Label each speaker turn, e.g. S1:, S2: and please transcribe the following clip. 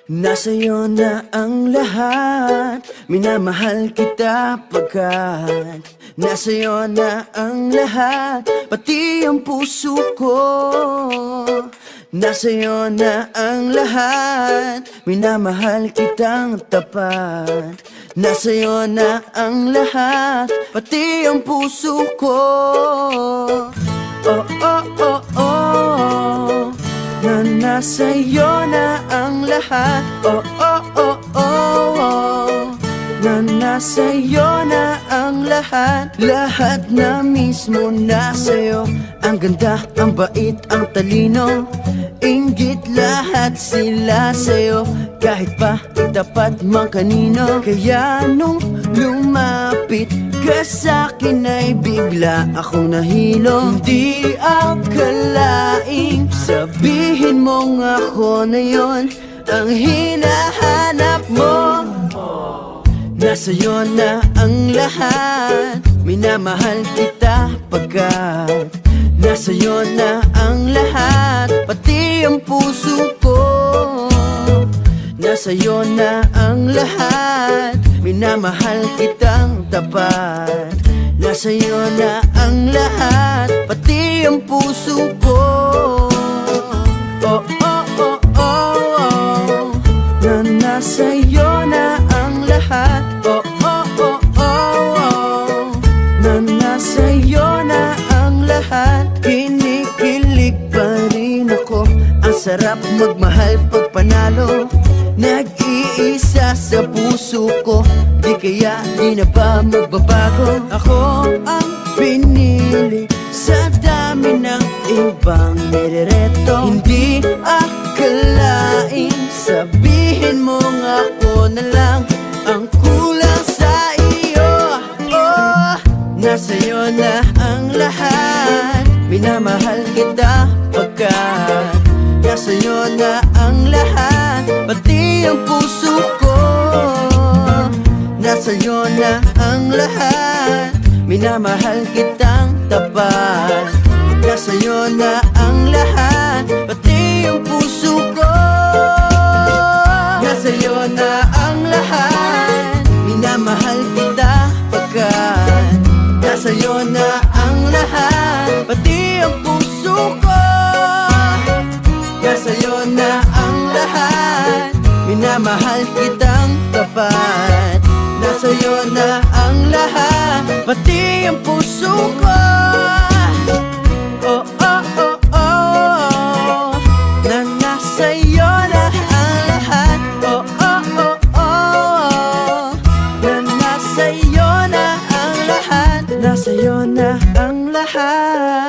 S1: Nasa'yo na ang lahat, minamahal kita pagkat nasa'yo na ang lahat, pati ang puso ko. Nasa'yo na ang lahat, minamahal kitang tapat. Nasa'yo na ang lahat, pati ang puso ko. Oh, oh, oh, oh, na nasa'yo na ang lahat. Oh, oh, oh, oh, na nasa'yo na ang lahat. Lahat na mismo nasa'yo. Ang ganda, ang bait, ang talino, inggit lahat sila sa'yo. Kahit pa itapat mang kanino. Kaya nung lumapit ka sa'kin ay bigla akong nahilo. Hindi akalaing sabihin mong ako na yon ang hinahanap mo. Nasa'yo na ang lahat, minamahal kita pagkat nasa'yo na ang lahat, pati ang puso ko. Nasa'yo na ang lahat, minamahal kitang tapat. Nasa'yo na ang lahat, pati ang puso ko. Oh, oh, oh, oh, oh, na nasa'yo na ang lahat. Oh, oh, oh, oh, oh, na nasa'yo na ang lahat. Kinikilig pa rin ako, ang sarap magmahal pag panalo. Nag-iisa sa puso ko, di kaya di na ba magbabago? Ako ang pinili sa dami ng ibang nirereto. Hindi akalaing sabihin mong ako na lang ang kulang sa iyo. Oh, nasa'yo na ang lahat, minamahal kita pagkat nasa'yo na ang lahat, pati ang puso ko. Nasa'yo na ang lahat, minamahal kitang tapat. Nasa'yo na ang lahat, pati ang puso ko. Nasa'yo na ang lahat, minamahal kita pagkat nasa'yo na ang lahat, pati ang puso ko. Nasa'yo na ang lahat, minamahal kitang tapat. Nasa'yo na ang lahat, pati ang puso ko. Oh, oh, oh, oh, na nasa'yo na ang lahat. Oh, oh, oh, oh, na nasa'yo na ang lahat. Nasa'yo na ang lahat.